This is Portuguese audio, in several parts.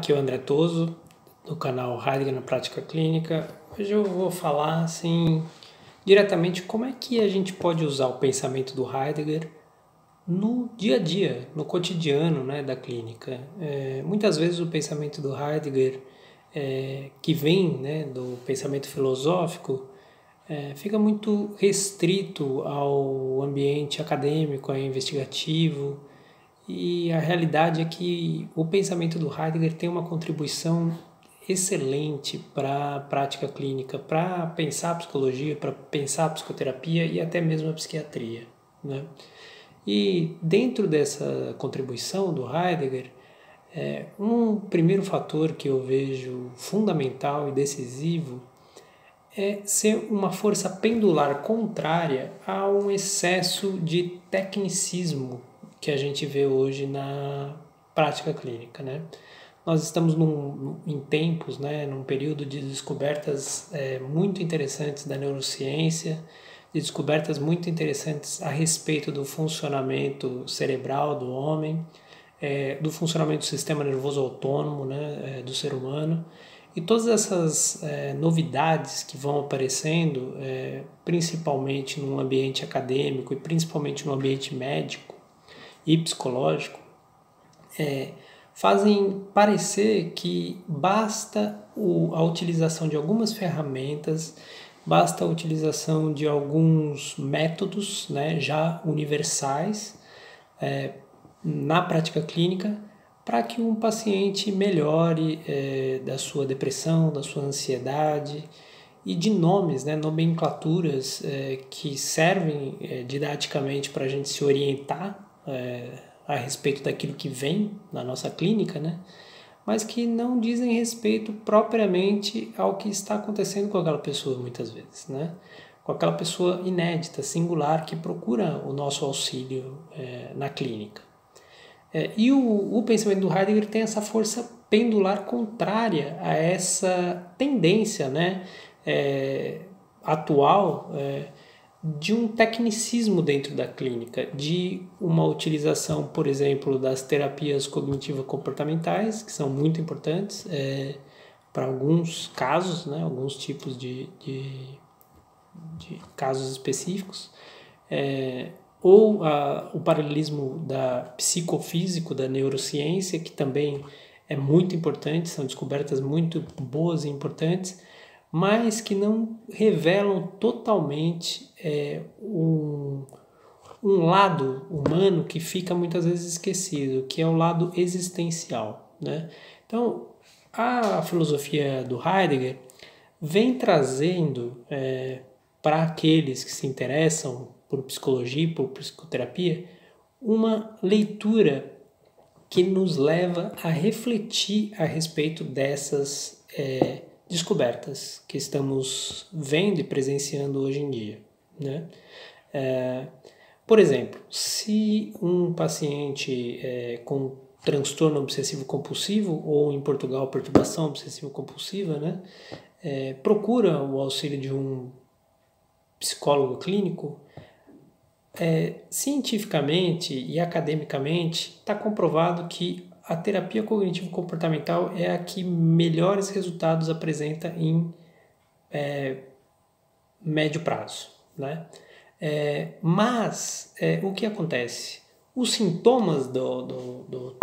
aqui é o André Toso, do canal Heidegger na Prática Clínica. Hoje eu vou falar assim, diretamente como é que a gente pode usar o pensamento do Heidegger no dia a dia, no cotidiano, né, da clínica. Muitas vezes o pensamento do Heidegger, que vem, né, do pensamento filosófico, fica muito restrito ao ambiente acadêmico, ao investigativo, e a realidade é que o pensamento do Heidegger tem uma contribuição excelente para a prática clínica, para pensar a psicologia, para pensar a psicoterapia e até mesmo a psiquiatria, né? E dentro dessa contribuição do Heidegger, um primeiro fator que eu vejo fundamental e decisivo é ser uma força pendular contrária a um excesso de tecnicismo que a gente vê hoje na prática clínica, né? Nós estamos em tempos, né, num período de descobertas muito interessantes da neurociência, de descobertas muito interessantes a respeito do funcionamento cerebral do homem, do funcionamento do sistema nervoso autônomo, né, do ser humano. E todas essas novidades que vão aparecendo, principalmente no ambiente acadêmico e principalmente no ambiente médico e psicológico, fazem parecer que basta a utilização de algumas ferramentas, basta a utilização de alguns métodos, né, já universais na prática clínica para que um paciente melhore da sua depressão, da sua ansiedade e de nomes, né, nomenclaturas que servem didaticamente para a gente se orientar a respeito daquilo que vem na nossa clínica, né? Mas que não dizem respeito propriamente ao que está acontecendo com aquela pessoa muitas vezes, né? Com aquela pessoa inédita, singular, que procura o nosso auxílio na clínica. E o pensamento do Heidegger tem essa força pendular contrária a essa tendência, né, atual de um tecnicismo dentro da clínica, de uma utilização, por exemplo, das terapias cognitivo-comportamentais, que são muito importantes para alguns casos, né, alguns tipos de casos específicos, ou o paralelismo psicofísico da neurociência, que também é muito importante, são descobertas muito boas e importantes, mas que não revelam totalmente um lado humano que fica muitas vezes esquecido, que é o lado existencial, né? Então, a filosofia do Heidegger vem trazendo para aqueles que se interessam por psicologia, por psicoterapia, uma leitura que nos leva a refletir a respeito dessas descobertas que estamos vendo e presenciando hoje em dia, né? Por exemplo, se um paciente com transtorno obsessivo-compulsivo, ou em Portugal, perturbação obsessivo-compulsiva, né, procura o auxílio de um psicólogo clínico, cientificamente e academicamente está comprovado que a terapia cognitivo-comportamental é a que melhores resultados apresenta em médio prazo, né? Mas o que acontece? Os sintomas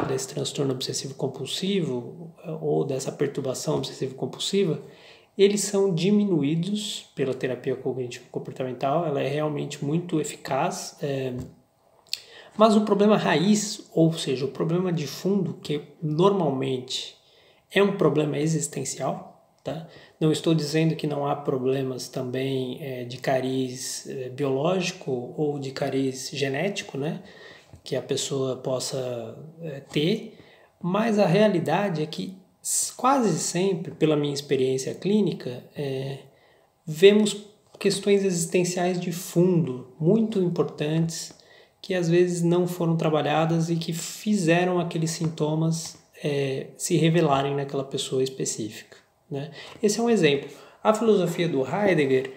desse transtorno obsessivo-compulsivo ou dessa perturbação obsessivo-compulsiva, eles são diminuídos pela terapia cognitivo-comportamental, ela é realmente muito eficaz, mas o problema raiz, ou seja, o problema de fundo, que normalmente é um problema existencial, tá? Não estou dizendo que não há problemas também de cariz biológico ou de cariz genético, né, que a pessoa possa ter, mas a realidade é que quase sempre, pela minha experiência clínica, vemos questões existenciais de fundo muito importantes que às vezes não foram trabalhadas e que fizeram aqueles sintomas se revelarem naquela pessoa específica, né? Esse é um exemplo. A filosofia do Heidegger,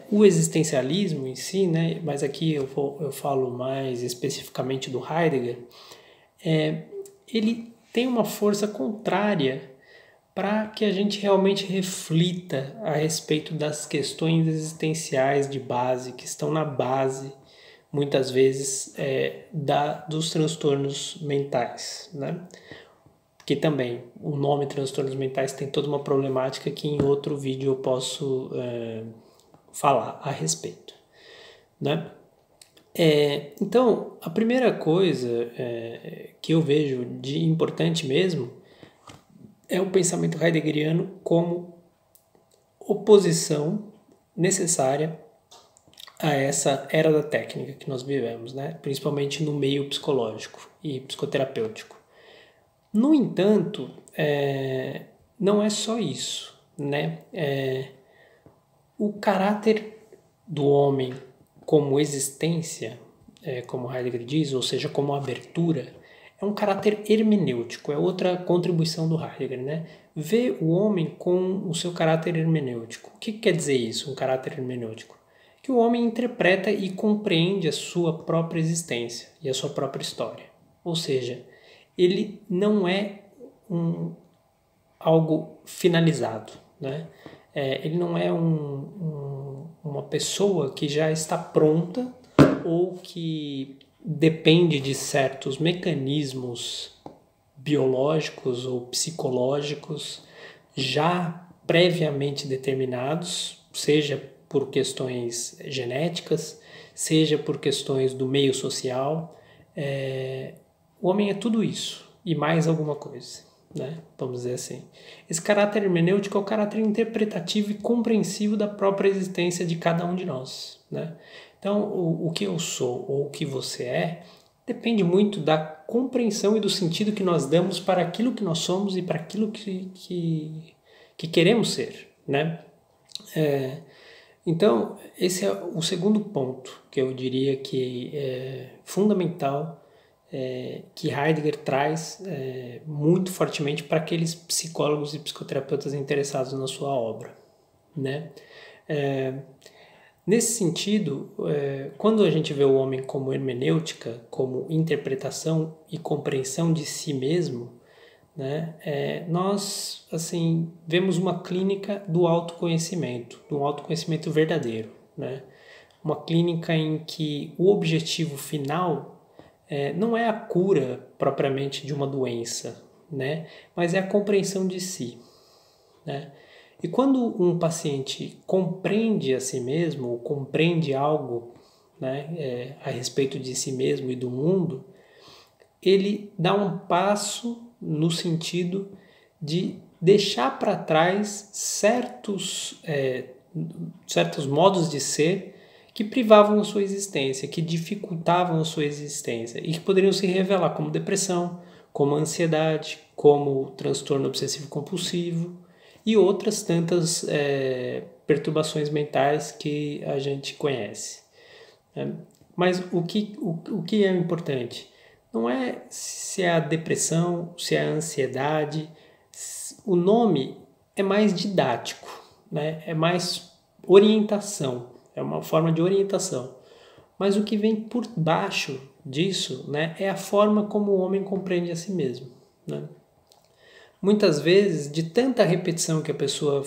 o existencialismo em si, né, mas aqui eu falo mais especificamente do Heidegger, ele tem uma força contrária para que a gente realmente reflita a respeito das questões existenciais de base, que estão na base, muitas vezes, dos transtornos mentais, né? Que também, o nome transtornos mentais tem toda uma problemática que em outro vídeo eu posso falar a respeito, né? Então, a primeira coisa que eu vejo de importante mesmo é o pensamento heideggeriano como oposição necessária a essa era da técnica que nós vivemos, né? Principalmente no meio psicológico e psicoterapêutico. No entanto, não é só isso, né? O caráter do homem como existência, como Heidegger diz, ou seja, como abertura, é um caráter hermenêutico, é outra contribuição do Heidegger, né? Vê o homem com o seu caráter hermenêutico. O que quer dizer isso, um caráter hermenêutico? Que o homem interpreta e compreende a sua própria existência e a sua própria história. Ou seja, ele não é algo finalizado, né? Ele não é uma pessoa que já está pronta ou que depende de certos mecanismos biológicos ou psicológicos já previamente determinados, seja por questões genéticas, seja por questões do meio social. O homem é tudo isso e mais alguma coisa, né? Vamos dizer assim. Esse caráter hermenêutico é o caráter interpretativo e compreensivo da própria existência de cada um de nós, né? Então, o que eu sou ou o que você é depende muito da compreensão e do sentido que nós damos para aquilo que nós somos e para aquilo que queremos ser, né? Então, esse é o segundo ponto que eu diria que é fundamental, que Heidegger traz muito fortemente para aqueles psicólogos e psicoterapeutas interessados na sua obra, né? Nesse sentido, quando a gente vê o homem como hermenêutica, como interpretação e compreensão de si mesmo, né, nós assim vemos uma clínica do autoconhecimento, do autoconhecimento verdadeiro, né? Uma clínica em que o objetivo final não é a cura propriamente de uma doença, né, mas é a compreensão de si, né? E quando um paciente compreende a si mesmo, ou compreende algo, né, a respeito de si mesmo e do mundo, ele dá um passo no sentido de deixar para trás certos modos de ser que privavam a sua existência, que dificultavam a sua existência e que poderiam se revelar como depressão, como ansiedade, como transtorno obsessivo-compulsivo e outras tantas perturbações mentais que a gente conhece. Mas o que é importante? Não é se é a depressão, se é a ansiedade. O nome é mais didático, né? É mais orientação, é uma forma de orientação. Mas o que vem por baixo disso, né, é a forma como o homem compreende a si mesmo, né? Muitas vezes, de tanta repetição que a pessoa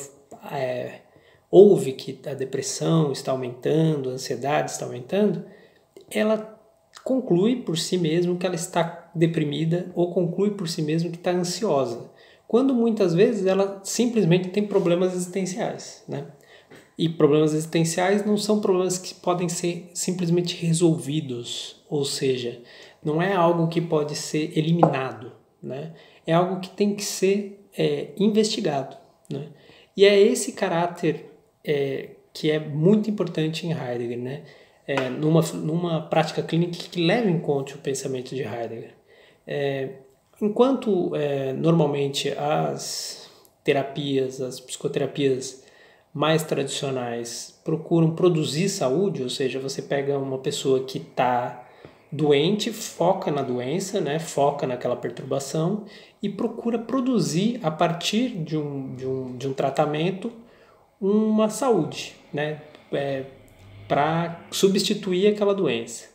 ouve que a depressão está aumentando, a ansiedade está aumentando, ela conclui por si mesma que ela está deprimida ou conclui por si mesma que está ansiosa, quando muitas vezes ela simplesmente tem problemas existenciais, né? E problemas existenciais não são problemas que podem ser simplesmente resolvidos, ou seja, não é algo que pode ser eliminado, né? É algo que tem que ser investigado, né? E é esse caráter que é muito importante em Heidegger, né? Numa prática clínica que leva em conta o pensamento de Heidegger. Enquanto normalmente as terapias, as psicoterapias mais tradicionais procuram produzir saúde, ou seja, você pega uma pessoa que está doente, foca na doença, né, foca naquela perturbação e procura produzir a partir de um tratamento uma saúde, né, para substituir aquela doença.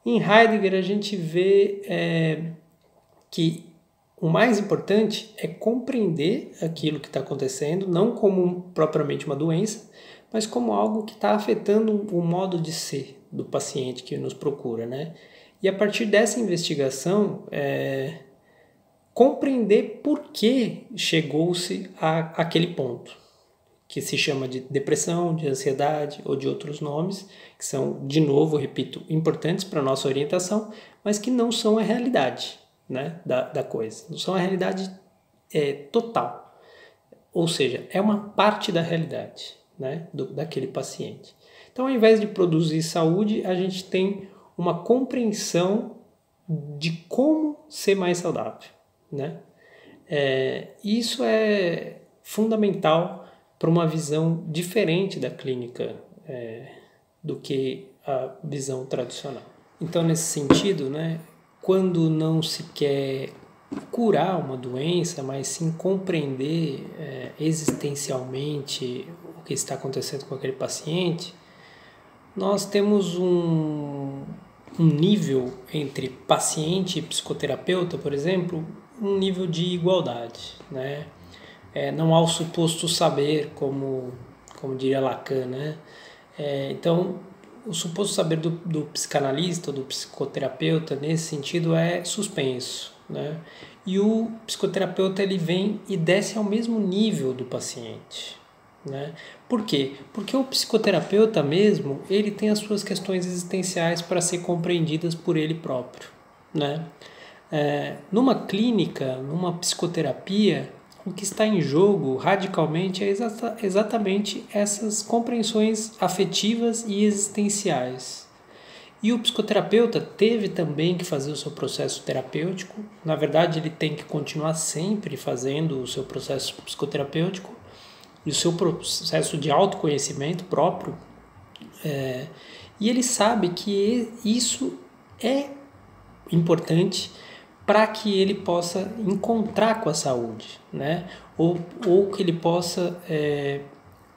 Em Heidegger a gente vê que o mais importante é compreender aquilo que está acontecendo, não como propriamente uma doença, mas como algo que está afetando o modo de ser do paciente que nos procura, né? E a partir dessa investigação, compreender por que chegou-se àquele ponto, que se chama de depressão, de ansiedade ou de outros nomes, que são, de novo, repito, importantes para a nossa orientação, mas que não são a realidade, né, da coisa. Não são a realidade total. Ou seja, é uma parte da realidade, né, daquele paciente. Então, ao invés de produzir saúde, a gente tem uma compreensão de como ser mais saudável, né? Isso é fundamental para uma visão diferente da clínica do que a visão tradicional. Então, nesse sentido, né, quando não se quer curar uma doença, mas sim compreender existencialmente o que está acontecendo com aquele paciente, nós temos um nível entre paciente e psicoterapeuta, por exemplo, um nível de igualdade, né? Não há o suposto saber, como diria Lacan, né? Então, o suposto saber do psicanalista ou do psicoterapeuta, nesse sentido, é suspenso, né? E o psicoterapeuta, ele vem e desce ao mesmo nível do paciente, né? Por quê? Porque o psicoterapeuta mesmo, ele tem as suas questões existenciais para ser compreendidas por ele próprio, né? Numa clínica, numa psicoterapia, o que está em jogo radicalmente é exatamente essas compreensões afetivas e existenciais. E o psicoterapeuta teve também que fazer o seu processo terapêutico. Na verdade, ele tem que continuar sempre fazendo o seu processo psicoterapêutico e o seu processo de autoconhecimento próprio. E ele sabe que isso é importante para que ele possa encontrar com a saúde, né? Ou que ele possa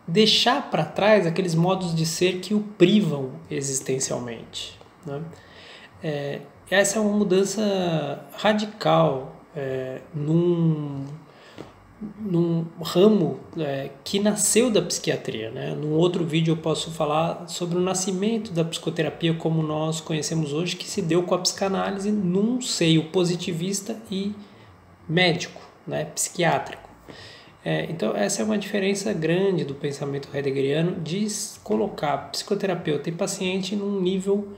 deixar para trás aqueles modos de ser que o privam existencialmente, né? Essa é uma mudança radical num ramo que nasceu da psiquiatria, né? Num outro vídeo eu posso falar sobre o nascimento da psicoterapia como nós conhecemos hoje, que se deu com a psicanálise num seio positivista e médico, né? Psiquiátrico. Então essa é uma diferença grande do pensamento heideggeriano de colocar psicoterapeuta e paciente num nível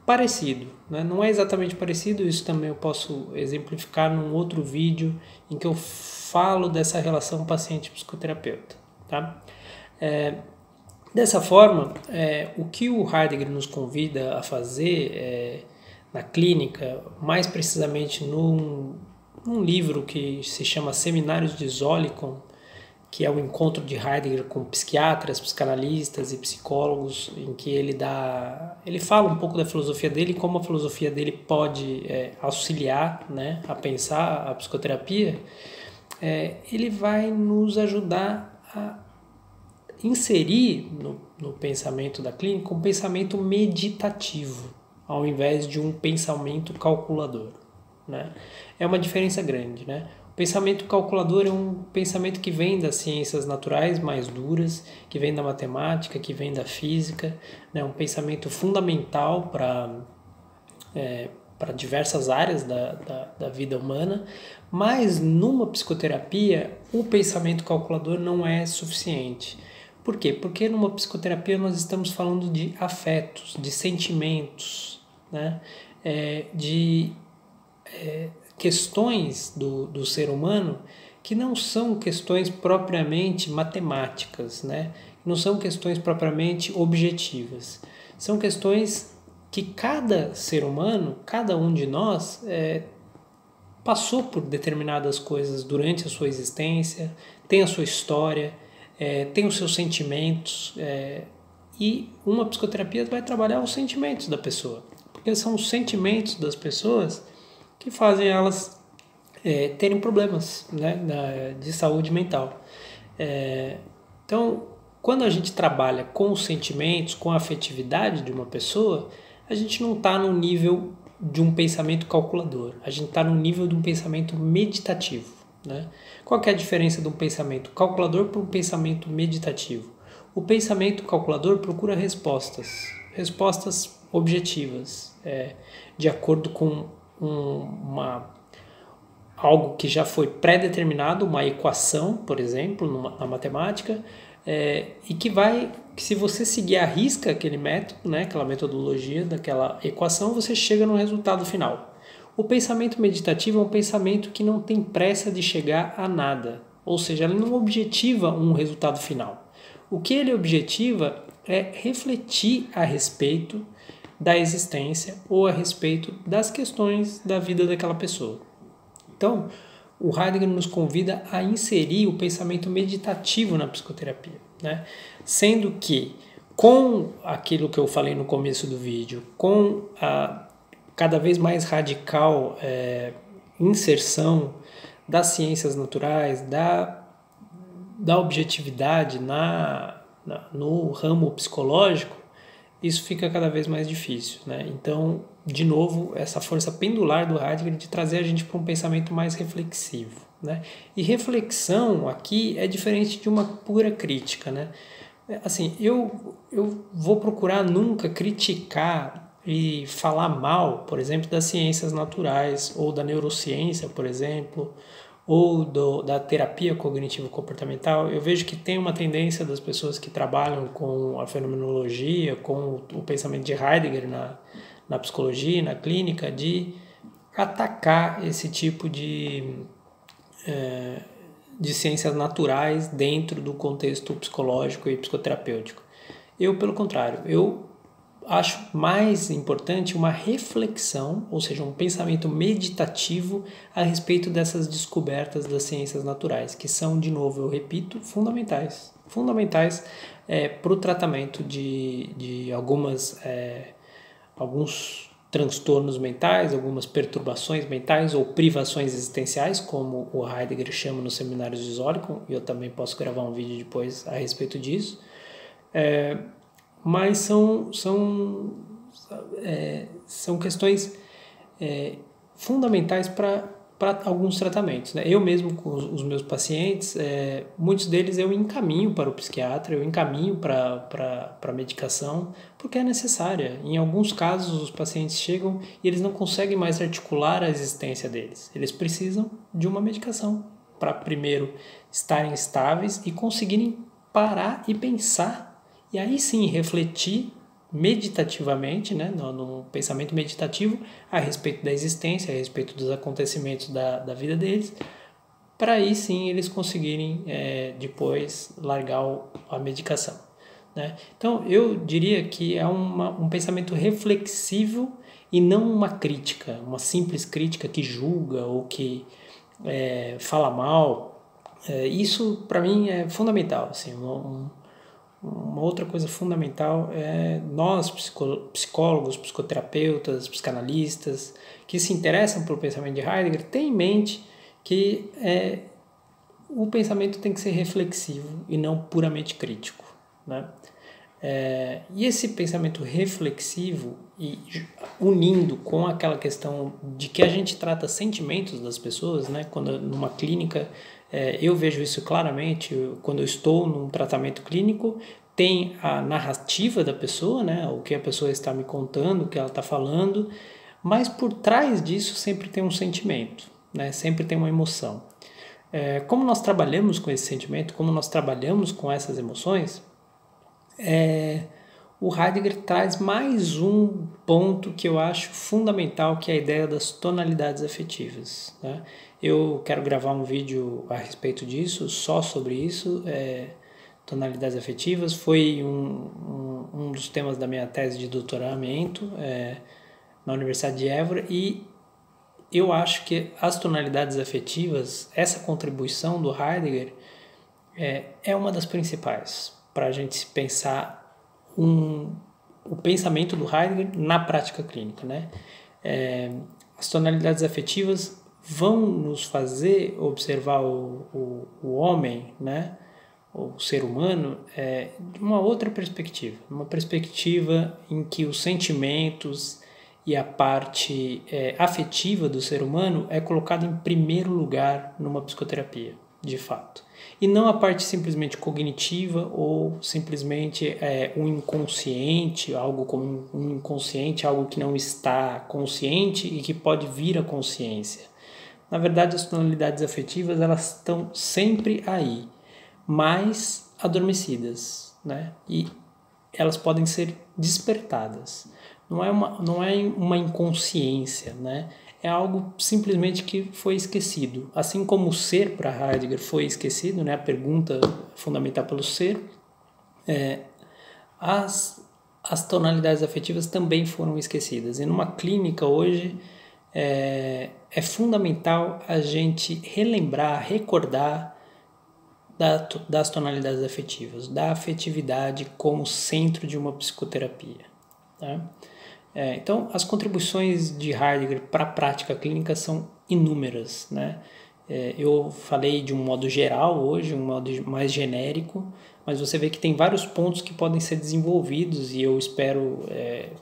parecido, né? Não é exatamente parecido, isso também eu posso exemplificar num outro vídeo em que eu falo dessa relação paciente-psicoterapeuta, tá? Dessa forma, o que o Heidegger nos convida a fazer na clínica, mais precisamente num livro que se chama Seminários de Zolikon, que é o encontro de Heidegger com psiquiatras, psicanalistas e psicólogos, em que ele fala um pouco da filosofia dele e como a filosofia dele pode auxiliar, né, a pensar a psicoterapia. Ele vai nos ajudar a inserir no pensamento da clínica um pensamento meditativo, ao invés de um pensamento calculador, né? É uma diferença grande, né? O pensamento calculador é um pensamento que vem das ciências naturais mais duras, que vem da matemática, que vem da física, né? Um pensamento fundamental para diversas áreas da vida humana, mas numa psicoterapia o pensamento calculador não é suficiente. Por quê? Porque numa psicoterapia nós estamos falando de afetos, de sentimentos, né? De questões do ser humano que não são questões propriamente matemáticas, né? Não são questões propriamente objetivas. São questões que cada ser humano, cada um de nós, passou por determinadas coisas durante a sua existência, tem a sua história, tem os seus sentimentos, e uma psicoterapia vai trabalhar os sentimentos da pessoa, porque são os sentimentos das pessoas que fazem elas terem problemas, né, de saúde mental. Então, quando a gente trabalha com os sentimentos, com a afetividade de uma pessoa, a gente não está no nível de um pensamento calculador. A gente está no nível de um pensamento meditativo, né? Qual que é a diferença de um pensamento calculador para um pensamento meditativo? O pensamento calculador procura respostas objetivas, de acordo com algo que já foi pré-determinado, uma equação, por exemplo, na matemática, e que se você seguir à risca aquele método, né, aquela metodologia daquela equação, você chega no resultado final. O pensamento meditativo é um pensamento que não tem pressa de chegar a nada, ou seja, ele não objetiva um resultado final. O que ele objetiva é refletir a respeito da existência ou a respeito das questões da vida daquela pessoa. Então, o Heidegger nos convida a inserir o pensamento meditativo na psicoterapia, né? Sendo que, com aquilo que eu falei no começo do vídeo, com a cada vez mais radical inserção das ciências naturais, da objetividade no ramo psicológico, isso fica cada vez mais difícil, né? Então, de novo, essa força pendular do Heidegger de trazer a gente para um pensamento mais reflexivo, né? E reflexão aqui é diferente de uma pura crítica, né? Assim, eu vou procurar nunca criticar e falar mal, por exemplo, das ciências naturais ou da neurociência, por exemplo, ou da terapia cognitivo-comportamental. Eu vejo que tem uma tendência das pessoas que trabalham com a fenomenologia, com o pensamento de Heidegger na psicologia, na clínica, de atacar esse tipo de ciências naturais dentro do contexto psicológico e psicoterapêutico. Eu, pelo contrário, eu acho mais importante uma reflexão, ou seja, um pensamento meditativo a respeito dessas descobertas das ciências naturais, que são, de novo, eu repito, fundamentais para o tratamento de alguns transtornos mentais, algumas perturbações mentais ou privações existenciais, como o Heidegger chama nos seminários de Zollikon, e eu também posso gravar um vídeo depois a respeito disso. Mas são questões fundamentais para alguns tratamentos, né? Eu mesmo, com os meus pacientes, muitos deles eu encaminho para o psiquiatra, eu encaminho para a medicação, porque é necessária. Em alguns casos, os pacientes chegam e eles não conseguem mais articular a existência deles. Eles precisam de uma medicação para, primeiro, estarem estáveis e conseguirem parar e pensar. E aí sim, refletir meditativamente, né, no pensamento meditativo, a respeito da existência, a respeito dos acontecimentos da vida deles, para aí sim eles conseguirem depois largar a medicação, né? Então eu diria que é um pensamento reflexivo e não uma crítica, uma simples crítica que julga ou que fala mal. Isso para mim é fundamental, assim, uma outra coisa fundamental é nós, psicólogos, psicoterapeutas, psicanalistas, que se interessam pelo pensamento de Heidegger, ter em mente que o pensamento tem que ser reflexivo e não puramente crítico, né? E esse pensamento reflexivo, e unindo com aquela questão de que a gente trata sentimentos das pessoas, né? Quando numa clínica, eu vejo isso claramente, quando eu estou num tratamento clínico, tem a narrativa da pessoa, né? O que a pessoa está me contando, o que ela está falando, mas por trás disso sempre tem um sentimento, né? Sempre tem uma emoção. Como nós trabalhamos com esse sentimento, como nós trabalhamos com essas emoções, o Heidegger traz mais um ponto que eu acho fundamental, que é a ideia das tonalidades afetivas, né? Eu quero gravar um vídeo a respeito disso, só sobre isso. Tonalidades afetivas foi um dos temas da minha tese de doutoramento na Universidade de Évora, e eu acho que as tonalidades afetivas, essa contribuição do Heidegger é uma das principais para a gente pensar o pensamento do Heidegger na prática clínica, né? As tonalidades afetivas vão nos fazer observar o homem, né? O ser humano, de uma outra perspectiva, uma perspectiva em que os sentimentos e a parte afetiva do ser humano é colocada em primeiro lugar numa psicoterapia, de fato. E não a parte simplesmente cognitiva ou simplesmente um inconsciente, algo como um inconsciente, algo que não está consciente e que pode vir à consciência. Na verdade, as tonalidades afetivas elas estão sempre aí, mas adormecidas, né? E elas podem ser despertadas. Não é uma inconsciência, né? É algo simplesmente que foi esquecido. Assim como o ser para Heidegger foi esquecido, né? A pergunta fundamental pelo ser, as tonalidades afetivas também foram esquecidas. E numa clínica hoje é fundamental a gente relembrar, recordar das tonalidades afetivas, da afetividade como centro de uma psicoterapia. Tá? Então, as contribuições de Heidegger para a prática clínica são inúmeras, né? Eu falei de um modo geral hoje, um modo mais genérico, mas você vê que tem vários pontos que podem ser desenvolvidos e eu espero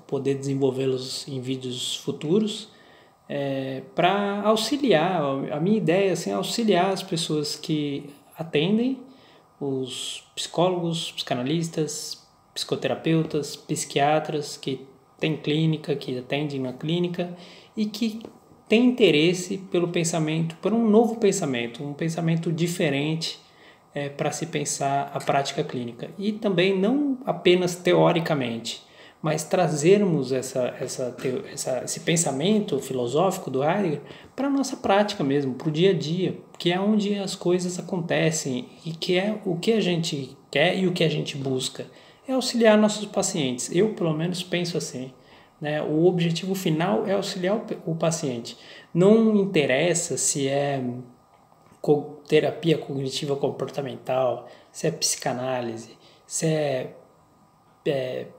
poder desenvolvê-los em vídeos futuros para auxiliar. A minha ideia assim, é auxiliar as pessoas que atendem, os psicólogos, psicanalistas, psicoterapeutas, psiquiatras que têm clínica, que atendem na clínica e que têm interesse pelo pensamento, por um novo pensamento, um pensamento diferente para se pensar a prática clínica. E também não apenas teoricamente, mas trazermos esse pensamento filosófico do Heidegger para a nossa prática mesmo, para o dia a dia, que é onde as coisas acontecem e que é o que a gente quer e o que a gente busca. É auxiliar nossos pacientes. Eu, pelo menos, penso assim. Né? O objetivo final é auxiliar o paciente. Não interessa se é terapia cognitiva comportamental, se é psicanálise, se é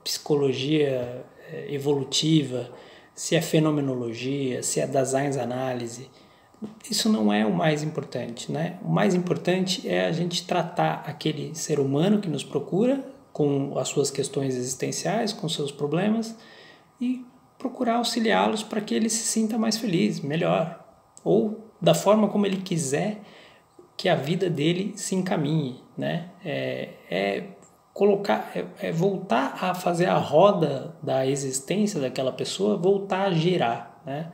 psicologia evolutiva, se é fenomenologia, se é design análise. Isso não é o mais importante, né? O mais importante é a gente tratar aquele ser humano que nos procura com as suas questões existenciais, com seus problemas e procurar auxiliá-los para que ele se sinta mais feliz, melhor, ou da forma como ele quiser que a vida dele se encaminhe, né? Voltar a fazer a roda da existência daquela pessoa voltar a girar, né?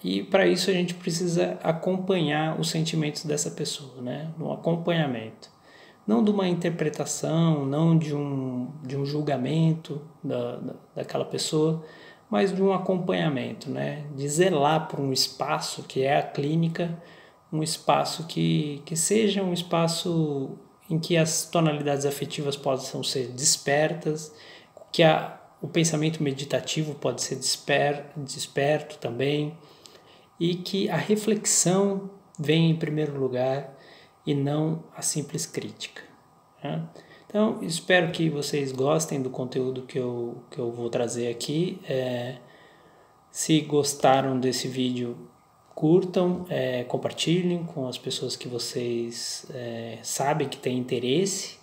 E para isso a gente precisa acompanhar os sentimentos dessa pessoa, né? Um acompanhamento, não de uma interpretação, não de um julgamento daquela pessoa, mas de um acompanhamento, né? De zelar por um espaço que é a clínica, um espaço que seja um espaço em que as tonalidades afetivas possam ser despertas, que o pensamento meditativo pode ser desperto também, e que a reflexão venha em primeiro lugar e não a simples crítica. Né? Então, espero que vocês gostem do conteúdo que eu vou trazer aqui. Se gostaram desse vídeo, curtam, compartilhem com as pessoas que vocês sabem que têm interesse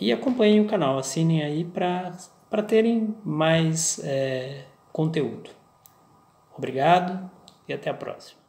e acompanhem o canal, assinem aí para terem mais conteúdo. Obrigado e até a próxima.